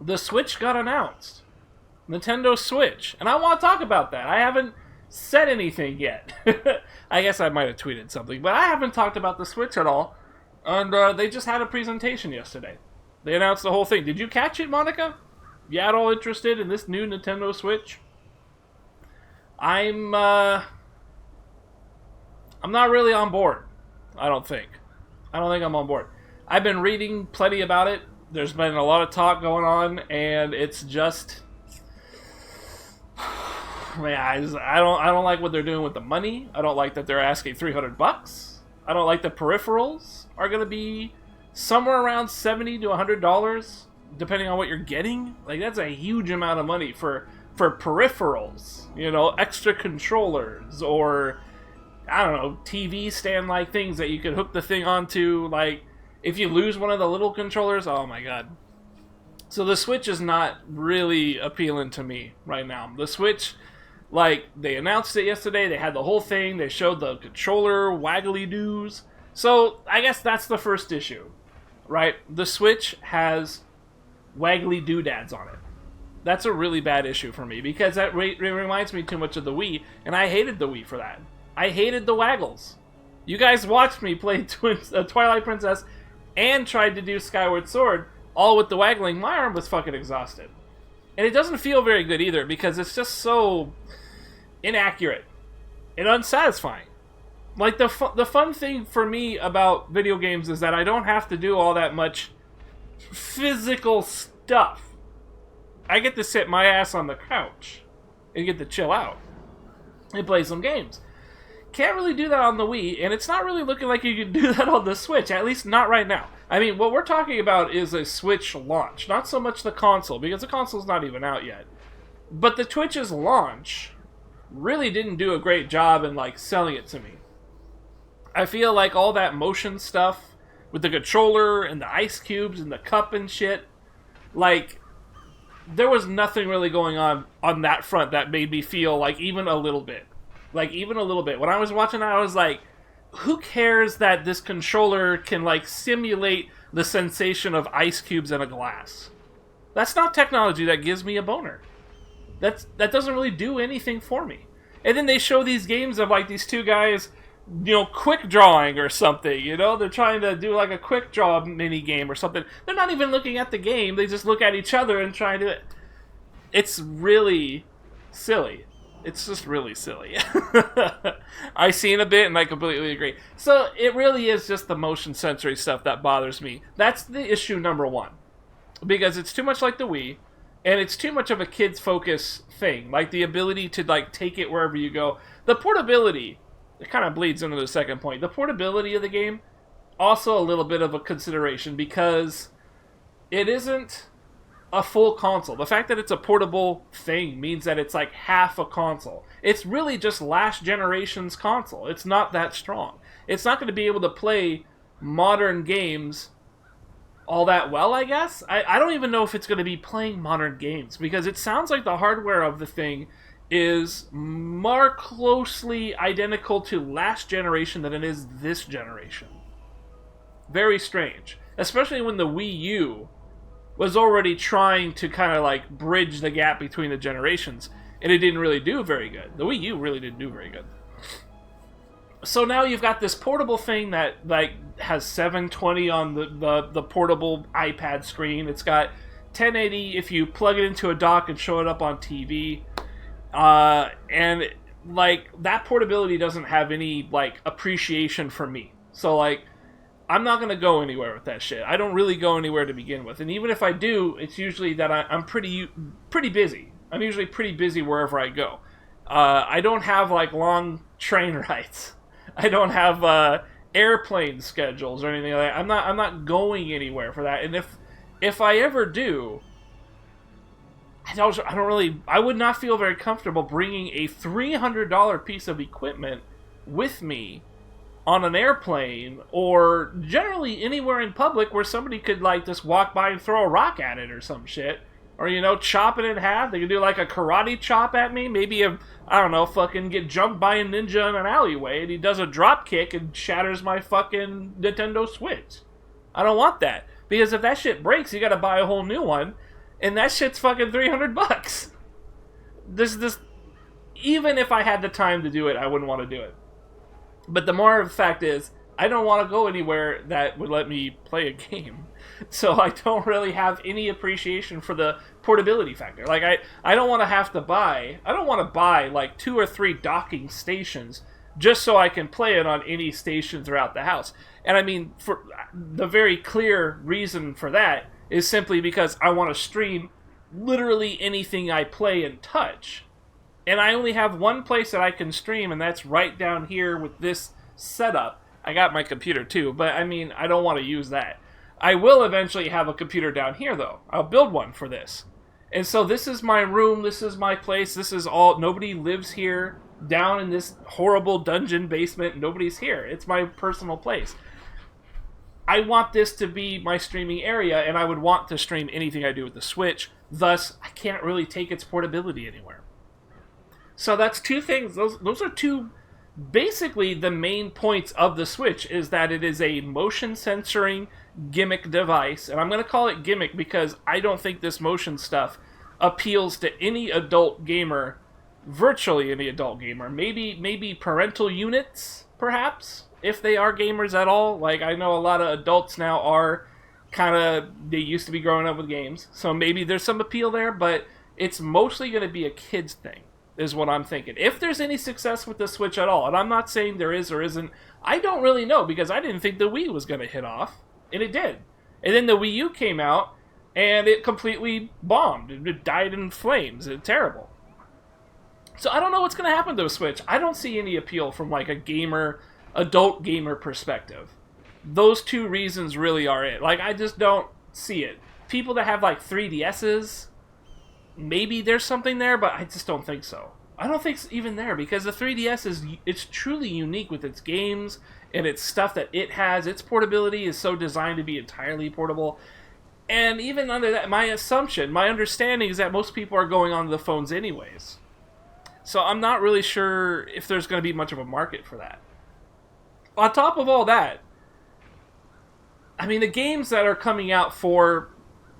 the Switch got announced. Nintendo Switch. And I want to talk about that. I haven't said anything yet. I guess I might have tweeted something, but I haven't talked about the Switch at all. And they just had a presentation yesterday. They announced the whole thing. Did you catch it, Monica? You at all interested in this new Nintendo Switch? I'm not really on board. I don't think I'm on board. I've been reading plenty about it. There's been a lot of talk going on, and it's just, man, I don't like what they're doing with the money. I don't like that they're asking $300. I don't like the peripherals are going to be somewhere around $70 to $100, depending on what you're getting. Like, that's a huge amount of money for peripherals, you know, extra controllers, or I don't know, TV stand-like things that you could hook the thing onto. Like, if you lose one of the little controllers, oh my god. So the Switch is not really appealing to me right now. The Switch, like, they announced it yesterday, they had the whole thing, they showed the controller waggly-doos. So I guess that's the first issue, right? The Switch has waggly doodads on it. That's a really bad issue for me, because that reminds me too much of the Wii, and I hated the Wii for that. I hated the waggles. You guys watched me play Twilight Princess and tried to do Skyward Sword, all with the waggling. My arm was fucking exhausted. And it doesn't feel very good either, because it's just so inaccurate and unsatisfying. Like, the fun thing for me about video games is that I don't have to do all that much physical stuff. I get to sit my ass on the couch and get to chill out and play some games. Can't really do that on the Wii, and it's not really looking like you can do that on the Switch, at least not right now. I mean, what we're talking about is a Switch launch, not so much the console, because the console's not even out yet. But the Twitch's launch really didn't do a great job in, like, selling it to me. I feel like all that motion stuff with the controller and the ice cubes and the cup and shit, like, there was nothing really going on that front that made me feel like even a little bit. Like, even a little bit. When I was watching that, I was like, who cares that this controller can, like, simulate the sensation of ice cubes in a glass? That's not technology that gives me a boner. That doesn't really do anything for me. And then they show these games of, like, these two guys, you know, quick drawing or something, you know? They're trying to do, like, a quick draw mini game or something. They're not even looking at the game. They just look at each other and try to... It's really silly. It's just really silly. I've seen a bit, and I completely agree. So it really is just the motion sensory stuff that bothers me. That's the issue number one. Because it's too much like the Wii, and it's too much of a kids focus thing. Like, the ability to, like, take it wherever you go. The portability, it kind of bleeds into the second point. The portability of the game, also a little bit of a consideration, because it isn't a full console. The fact that it's a portable thing means that it's like half a console. It's really just last generation's console. It's not that strong. It's not going to be able to play modern games all that well, I guess. I don't even know if it's going to be playing modern games, because it sounds like the hardware of the thing is more closely identical to last generation than it is this generation. Very strange. Especially when the Wii U was already trying to kind of like bridge the gap between the generations, and it didn't really do very good. The Wii U really didn't do very good. So now you've got this portable thing that like has 720 on the portable iPad screen. It's got 1080 if you plug it into a dock and show it up on TV. And like that portability doesn't have any like appreciation for me. So like, I'm not going to go anywhere with that shit. I don't really go anywhere to begin with. And even if I do, it's usually that I'm pretty busy. I'm usually pretty busy wherever I go. I don't have, like, long train rides. I don't have airplane schedules or anything like that. I'm not going anywhere for that. And if I ever do, I would not feel very comfortable bringing a $300 piece of equipment with me on an airplane, or generally anywhere in public where somebody could, like, just walk by and throw a rock at it or some shit. Or, you know, chop it in half. They could do, like, a karate chop at me. Maybe, I don't know, fucking get jumped by a ninja in an alleyway, and he does a drop kick and shatters my fucking Nintendo Switch. I don't want that. Because if that shit breaks, you gotta buy a whole new one. And that shit's fucking $300. This, even if I had the time to do it, I wouldn't want to do it. But the more of the fact is, I don't want to go anywhere that would let me play a game. So I don't really have any appreciation for the portability factor. Like, I don't want to have to buy... I don't want to buy, like, 2 or 3 docking stations just so I can play it on any station throughout the house. And I mean, for the very clear reason for that is simply because I want to stream literally anything I play and touch. And I only have one place that I can stream, and that's right down here with this setup. I got my computer too, but I mean, I don't want to use that. I will eventually have a computer down here, though. I'll build one for this. And so this is my room, this is my place, this is all... Nobody lives here, down in this horrible dungeon basement. Nobody's here. It's my personal place. I want this to be my streaming area, and I would want to stream anything I do with the Switch. Thus, I can't really take its portability anywhere. So that's two things. Those are two... Basically, the main points of the Switch is that it is a motion censoring gimmick device, and I'm going to call it gimmick because I don't think this motion stuff appeals to any adult gamer, virtually any adult gamer. Maybe parental units, perhaps, if they are gamers at all. Like, I know a lot of adults now are kind of, they used to be growing up with games, so maybe there's some appeal there, but it's mostly going to be a kid's thing, is what I'm thinking. If there's any success with the Switch at all, and I'm not saying there is or isn't, I don't really know, because I didn't think the Wii was going to hit off, and it did. And then the Wii U came out, and it completely bombed. It died in flames. It's terrible. So I don't know what's going to happen to a Switch. I don't see any appeal from like a gamer, adult gamer perspective. Those two reasons really are it. Like, I just don't see it. People that have like 3DSs, maybe there's something there, but I just don't think so. I don't think it's even there, because the 3DS it's truly unique with its games and its stuff that it has. Its portability is so designed to be entirely portable. And even under that, my understanding is that most people are going onto the phones anyways. So I'm not really sure if there's going to be much of a market for that. On top of all that, I mean, the games that are coming out for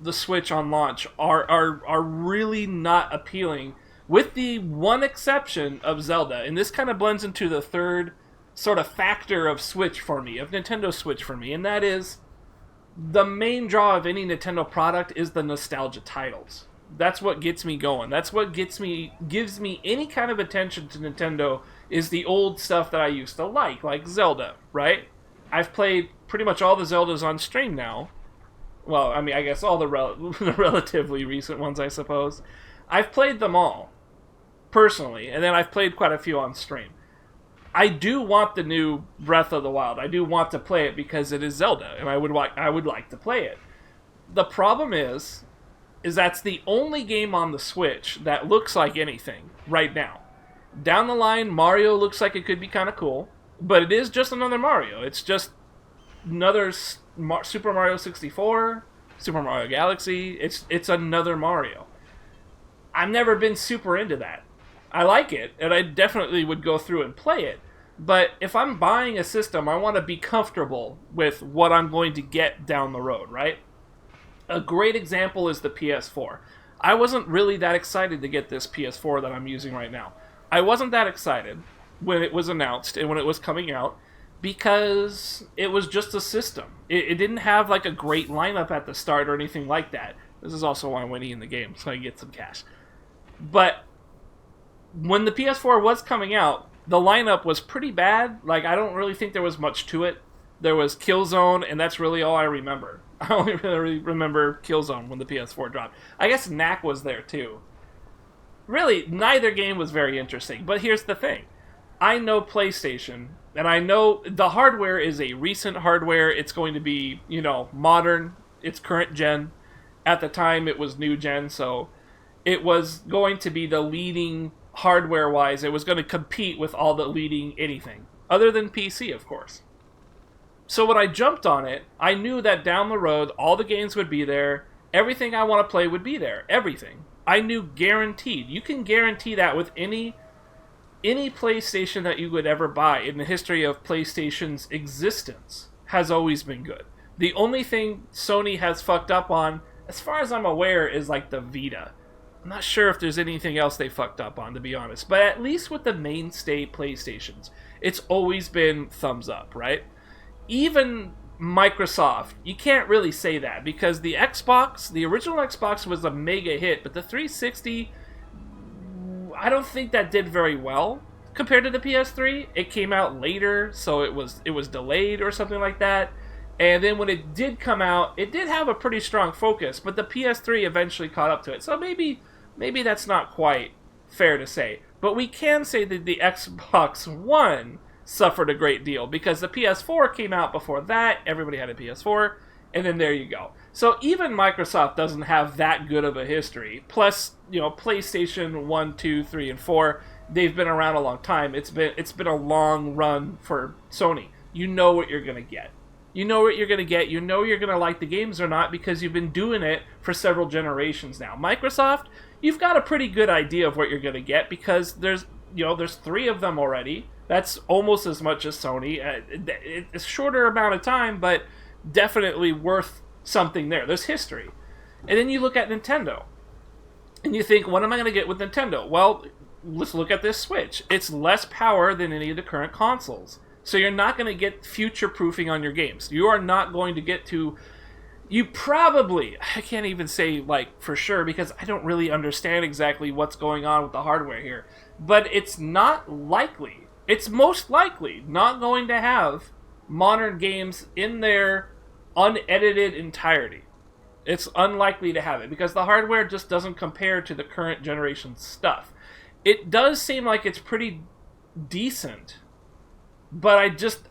the Switch on launch are really not appealing, with the one exception of Zelda. And this kind of blends into the third sort of factor of Switch for me, of Nintendo Switch for me, and that is the main draw of any Nintendo product is the nostalgia titles. That's what gets me going. That's what gives me any kind of attention to Nintendo, is the old stuff that I used to like Zelda, right? I've played pretty much all the Zeldas on stream now. Well, I mean, I guess all the relatively recent ones, I suppose. I've played them all, personally, and then I've played quite a few on stream. I do want the new Breath of the Wild. I do want to play it because it is Zelda, and I would like to play it. The problem is that's the only game on the Switch that looks like anything right now. Down the line, Mario looks like it could be kind of cool, but it is just another Mario. It's just another Super Mario 64, Super Mario Galaxy. It's another Mario. I've never been super into that. I like it, and I definitely would go through and play it. But if I'm buying a system, I want to be comfortable with what I'm going to get down the road, right? A great example is the PS4. I wasn't really that excited to get this PS4 that I'm using right now. I wasn't that excited when it was announced and when it was coming out, because it was just a system. It didn't have like a great lineup at the start or anything like that. This is also why I'm winning in the game, so I can get some cash. But when the PS4 was coming out, the lineup was pretty bad. Like, I don't really think there was much to it. There was Killzone, and that's really all I remember. I only really remember Killzone when the PS4 dropped. I guess Knack was there too. Really, neither game was very interesting. But here's the thing. I know PlayStation, and I know the hardware is a recent hardware. It's going to be, modern. It's current gen. At the time, it was new gen, so it was going to be the leading hardware-wise. It was going to compete with all the leading anything, other than PC, of course. So when I jumped on it, I knew that down the road, all the games would be there. Everything I want to play would be there. Everything. I knew guaranteed. You can guarantee that with any PlayStation that you would ever buy in the history of PlayStation's existence has always been good. The only thing Sony has fucked up on, as far as I'm aware, is like the Vita. I'm not sure if there's anything else they fucked up on, to be honest. But at least with the mainstay PlayStations, it's always been thumbs up, right? Even Microsoft, you can't really say that because the Xbox, the original Xbox was a mega hit, but the 360, I don't think that did very well compared to the PS3. It came out later, so it was delayed or something like that. And then when it did come out, it did have a pretty strong focus, but the PS3 eventually caught up to it. So maybe that's not quite fair to say. But we can say that the Xbox One suffered a great deal because the PS4 came out before that. Everybody had a PS4, and then there you go. So even Microsoft doesn't have that good of a history. Plus, PlayStation 1, 2, 3, and 4, they've been around a long time. It's been a long run for Sony. You know what you're going to get. You know what you're going to get. You know you're going to like the games or not because you've been doing it for several generations now. Microsoft, you've got a pretty good idea of what you're going to get because there's 3 of them already. That's almost as much as Sony. It's a shorter amount of time, but definitely worth something there. There's history. And then you look at Nintendo. And you think, what am I going to get with Nintendo? Well, let's look at this Switch. It's less power than any of the current consoles. So you're not going to get future-proofing on your games. You are not going to get to... You probably... I can't even say, for sure, because I don't really understand exactly what's going on with the hardware here. But it's not likely. It's most likely not going to have modern games in their unedited entirety. It's unlikely to have it, because the hardware just doesn't compare to the current generation stuff. It does seem like it's pretty decent... But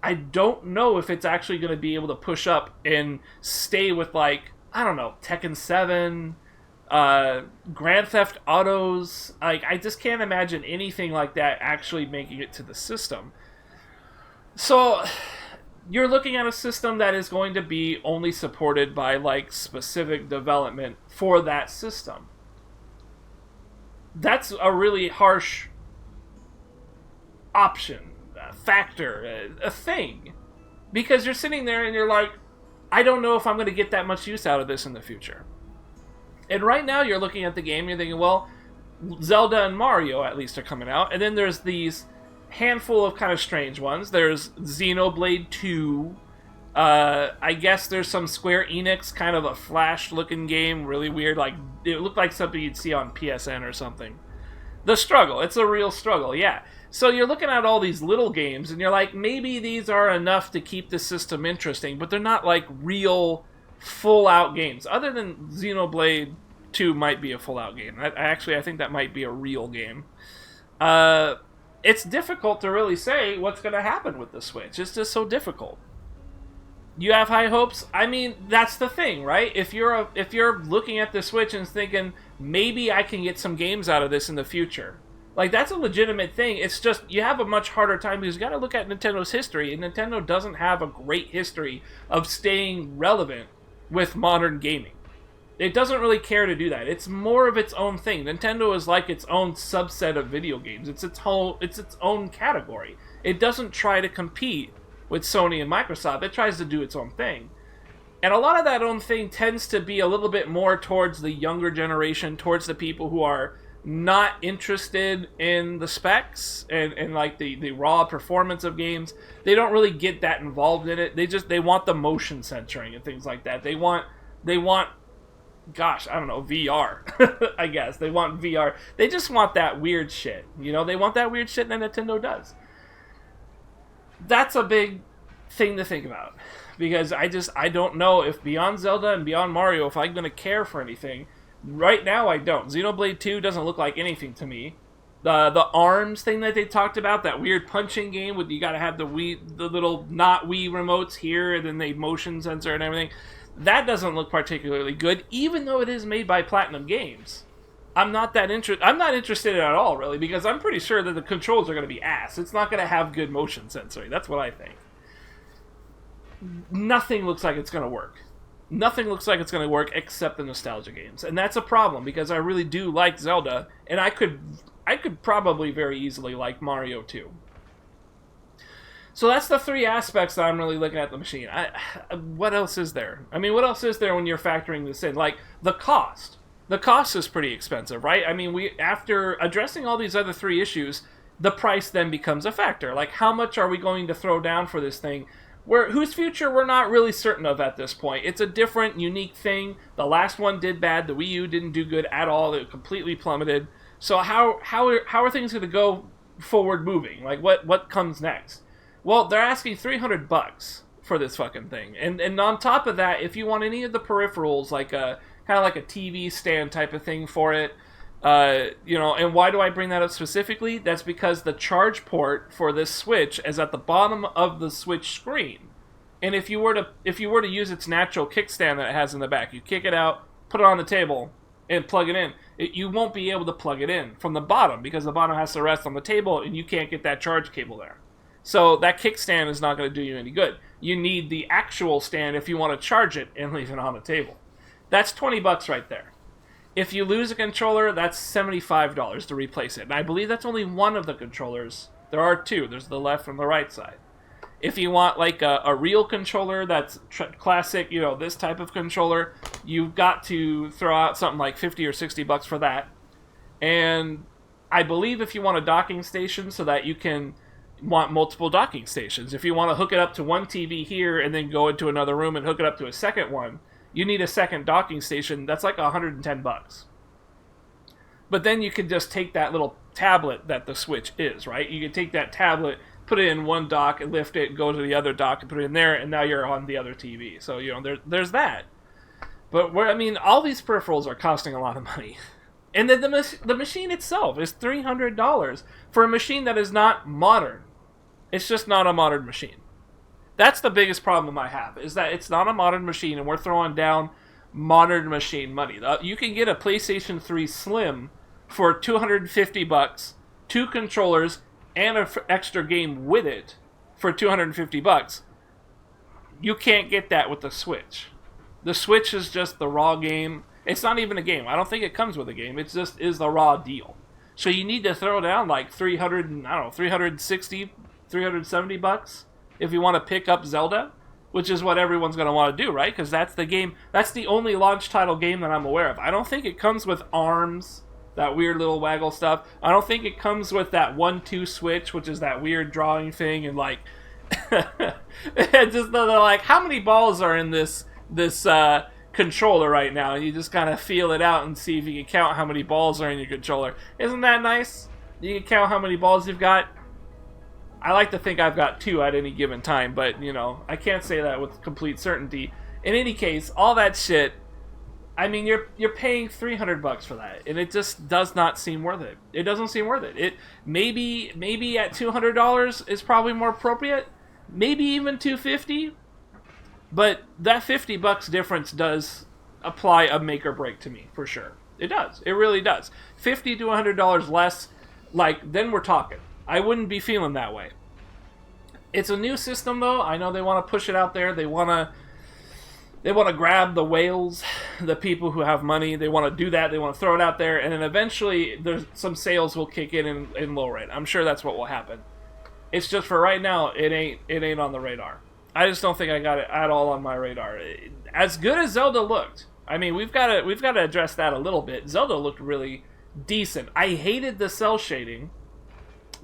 I don't know if it's actually going to be able to push up and stay with, Tekken 7, Grand Theft Autos. I just can't imagine anything like that actually making it to the system. So, you're looking at a system that is going to be only supported by, specific development for that system. That's a really harsh option. Factor, a thing, because you're sitting there and you're like, I don't know if I'm going to get that much use out of this in the future. And right now you're looking at the game, you're thinking, well, Zelda and Mario at least are coming out, and then there's these handful of kind of strange ones. There's Xenoblade 2, I guess there's some Square Enix kind of a Flash looking game, really weird, it looked like something you'd see on PSN or something. The struggle, it's a real struggle, yeah. So you're looking at all these little games, and you're like, maybe these are enough to keep the system interesting, but they're not real full-out games. Other than Xenoblade 2 might be a full-out game. I think that might be a real game. It's difficult to really say what's going to happen with the Switch. It's just so difficult. You have high hopes? I mean, that's the thing, right? If you're looking at the Switch and thinking, maybe I can get some games out of this in the future. That's a legitimate thing. It's just, you have a much harder time because you got to look at Nintendo's history, and Nintendo doesn't have a great history of staying relevant with modern gaming. It doesn't really care to do that. It's more of its own thing. Nintendo is like its own subset of video games. It's its own category. It doesn't try to compete with Sony and Microsoft. It tries to do its own thing. And a lot of that own thing tends to be a little bit more towards the younger generation, towards the people who are not interested in the specs and the raw performance of games. They don't really get that involved in it. They want the motion censoring and things like that. They want gosh, I don't know, VR. I guess they want VR. They just want that weird shit. They want that weird shit, and Nintendo does. That's a big thing to think about, because I don't know if beyond Zelda and beyond Mario, if I'm going to care for anything. Right now, I don't. Xenoblade 2 doesn't look like anything to me. The ARMS thing that they talked about, that weird punching game with you got to have the little not Wii remotes here, and then they motion sensor and everything. That doesn't look particularly good, even though it is made by Platinum Games. I'm not interested at all, really, because I'm pretty sure that the controls are going to be ass. It's not going to have good motion sensoring. That's what I think. Nothing looks like it's going to work. Nothing looks like it's going to work except the nostalgia games. And that's a problem, because I really do like Zelda, and I could probably very easily like Mario too. So that's the three aspects that I'm really looking at the machine. What else is there? I mean, what else is there when you're factoring this in? Like, the cost. The cost is pretty expensive, right? I mean, after addressing all these other three issues, the price then becomes a factor. Like, how much are we going to throw down for this thing? Whose future we're not really certain of at this point. It's a different, unique thing. The last one did bad. The Wii U didn't do good at all. It completely plummeted. So how are things going to go forward moving? Like, what comes next? Well, they're asking $300 for this fucking thing. And on top of that, if you want any of the peripherals, like kind of like a TV stand type of thing for it, and why do I bring that up specifically? That's because the charge port for this Switch is at the bottom of the Switch screen. And if you were to use its natural kickstand that it has in the back, you kick it out, put it on the table, and plug it in, you won't be able to plug it in from the bottom because the bottom has to rest on the table and you can't get that charge cable there. So that kickstand is not going to do you any good. You need the actual stand if you want to charge it and leave it on the table. That's $20 right there. If you lose a controller, that's $75 to replace it. And I believe that's only one of the controllers. There are two. There's the left and the right side. If you want like a real controller that's classic, this type of controller, you've got to throw out something like $50 or $60 for that. And I believe if you want a docking station so that you can want multiple docking stations. If you want to hook it up to one TV here and then go into another room and hook it up to a second one, you need a second docking station. That's like $110. But then you can just take that little tablet that the Switch is, right? You can take that tablet, put it in one dock, and lift it, go to the other dock, and put it in there, and now you're on the other TV. So, there's that. But, all these peripherals are costing a lot of money. And then the machine itself is $300 for a machine that is not modern. It's just not a modern machine. That's the biggest problem I have, is that it's not a modern machine, and we're throwing down modern machine money. You can get a PlayStation 3 Slim for $250, 2 controllers, and an extra game with it for $250. You can't get that with the Switch. The Switch is just the raw game. It's not even a game. I don't think it comes with a game. It just is the raw deal. So you need to throw down like $360, $370 if you want to pick up Zelda, which is what everyone's going to want to do, right? Because that's the game. That's the only launch title game that I'm aware of. I don't think it comes with ARMS, that weird little waggle stuff. I don't think it comes with that 1-2 switch, which is that weird drawing thing, and like, just they're like, how many balls are in this controller right now? And you just kind of feel it out and see if you can count how many balls are in your controller. Isn't that nice? You can count how many balls you've got. I like to think I've got 2 at any given time, but, I can't say that with complete certainty. In any case, all that shit, I mean, you're paying $300 for that, and it just does not seem worth it. It doesn't seem worth it. It maybe at $200 is probably more appropriate, maybe even $250, but that $50 difference does apply a make or break to me, for sure. It does. It really does. $50 to $100 less, then we're talking. I wouldn't be feeling that way. It's a new system, though. I know they want to push it out there. They want to grab the whales, the people who have money. They want to do that. They want to throw it out there, and then eventually there's some sales will kick in and lower it. I'm sure that's what will happen. It's just for right now, it ain't on the radar. I just don't think I got it at all on my radar. As good as Zelda looked, I mean, we've got to address that a little bit. Zelda looked really decent. I hated the cell shading,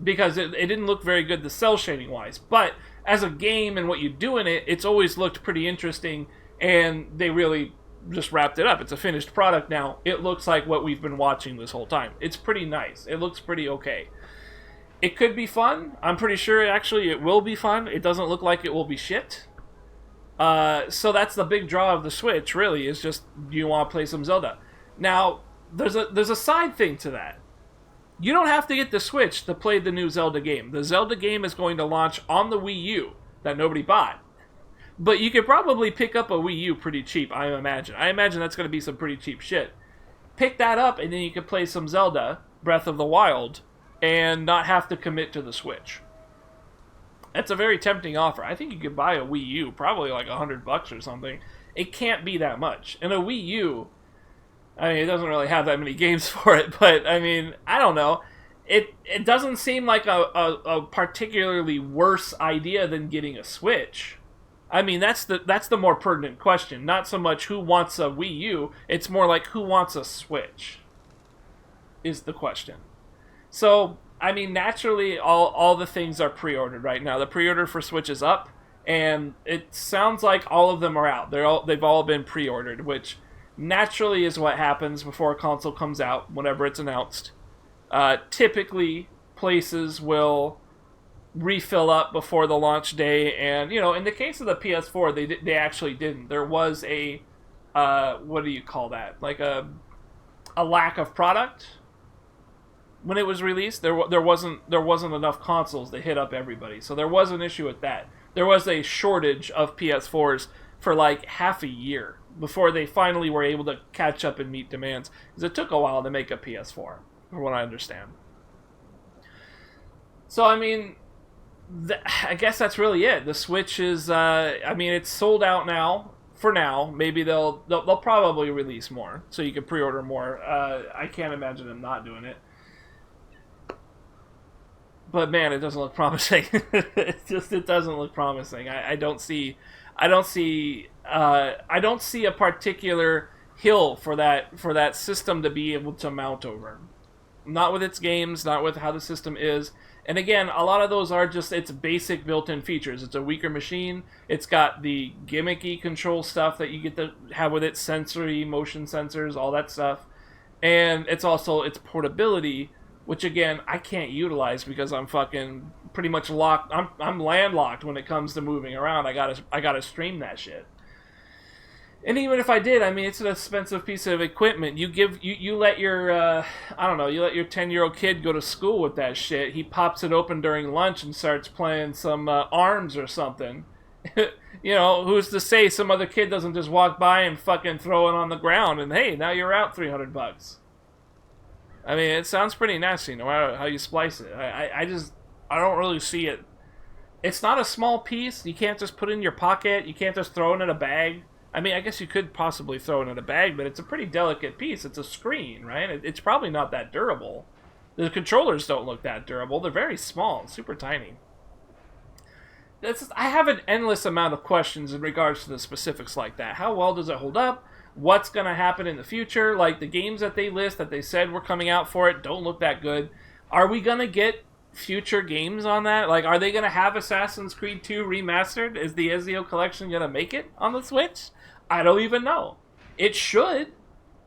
because it didn't look very good, the cell shading wise, but as a game and what you do in it, it's always looked pretty interesting, and they really just wrapped it up. It's a finished product now. It looks like what we've been watching this whole time. It's pretty nice. It looks pretty okay. It could be fun. I'm pretty sure actually it will be fun. It doesn't look like it will be shit. So that's the big draw of the Switch, really, is just, do you want to play some Zelda? Now, there's a side thing to that. You don't have to get the Switch to play the new Zelda game. The Zelda game is going to launch on the Wii U that nobody bought. But you could probably pick up a Wii U pretty cheap, I imagine. I imagine that's going to be some pretty cheap shit. Pick that up, and then you can play some Zelda, Breath of the Wild, and not have to commit to the Switch. That's a very tempting offer. I think you could buy a Wii U, probably like $100 or something. It can't be that much. And a Wii U, I mean, it doesn't really have that many games for it, but, I mean, I don't know. it doesn't seem like a particularly worse idea than getting a Switch. I mean, that's the more pertinent question. Not so much who wants a Wii U, it's more like who wants a Switch is the question. So, I mean, naturally, all the things are pre-ordered right now. The pre-order for Switch is up, and it sounds like all of them are out. They've all been pre-ordered, which naturally is what happens before a console comes out, whenever it's announced. Typically, places will refill up before the launch day, and in the case of the PS4, they actually didn't. There was a what do you call that? Like a lack of product when it was released. There wasn't enough consoles to hit up everybody, so there was an issue with that. There was a shortage of PS4s for like half a year before they finally were able to catch up and meet demands, because it took a while to make a PS4, from what I understand. So I mean, I guess that's really it. The Switch is, I mean, it's sold out now. For now, maybe they'll probably release more, so you can pre-order more. I can't imagine them not doing it. But man, it doesn't look promising. It doesn't look promising. I don't see a particular hill for that system to be able to mount over. Not with its games, not with how the system is. And again, a lot of those are just its basic built-in features. It's a weaker machine. It's got the gimmicky control stuff that you get to have with it, sensory, motion sensors, all that stuff. And it's also its portability, which again, I can't utilize because I'm fucking pretty much locked. I'm landlocked when it comes to moving around. I gotta stream that shit. And even if I did, I mean, it's an expensive piece of equipment. You let your you let your 10-year-old kid go to school with that shit. He pops it open during lunch and starts playing some ARMS or something. Who's to say some other kid doesn't just walk by and fucking throw it on the ground and hey, now you're out $300. I mean, it sounds pretty nasty no matter how you splice it. I don't really see it. It's not a small piece. You can't just put it in your pocket. You can't just throw it in a bag. I mean, I guess you could possibly throw it in a bag, but it's a pretty delicate piece. It's a screen, right? It's probably not that durable. The controllers don't look that durable. They're very small, super tiny. I have an endless amount of questions in regards to the specifics like that. How well does it hold up? What's going to happen in the future? Like, the games that they list that they said were coming out for it don't look that good. Are we going to get future games on that? Like, are they going to have Assassin's Creed 2 remastered? Is the Ezio Collection going to make it on the Switch? I don't even know. It should.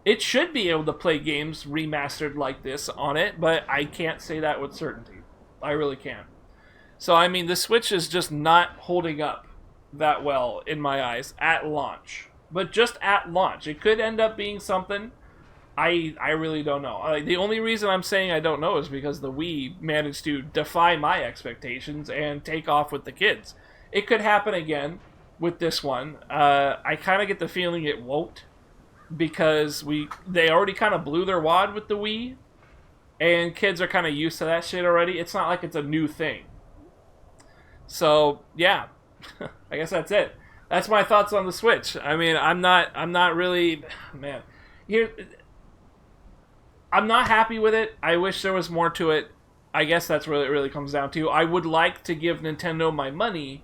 It should be able to play games remastered like this on it, but I can't say that with certainty. I really can't. So, I mean, the Switch is just not holding up that well in my eyes at launch. But just at launch. It could end up being something. I really don't know. The only reason I'm saying I don't know is because the Wii managed to defy my expectations and take off with the kids. It could happen again with this one. I kind of get the feeling it won't, because they already kind of blew their wad with the Wii, and kids are kind of used to that shit already. It's not like it's a new thing. So yeah, I guess that's it. That's my thoughts on the Switch. I mean, I'm not really, man. I'm not happy with it. I wish there was more to it. I guess that's what it really comes down to. I would like to give Nintendo my money,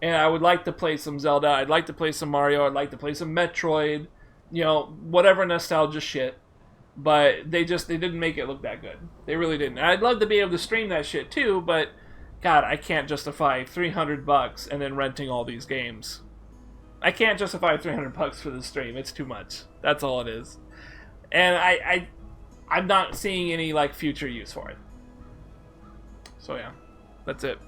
and I would like to play some Zelda. I'd like to play some Mario. I'd like to play some Metroid. Whatever nostalgia shit. But they didn't make it look that good. They really didn't. I'd love to be able to stream that shit too, but God, I can't justify $300 and then renting all these games. I can't justify $300 for the stream. It's too much. That's all it is. And I'm not seeing any future use for it. So yeah, that's it.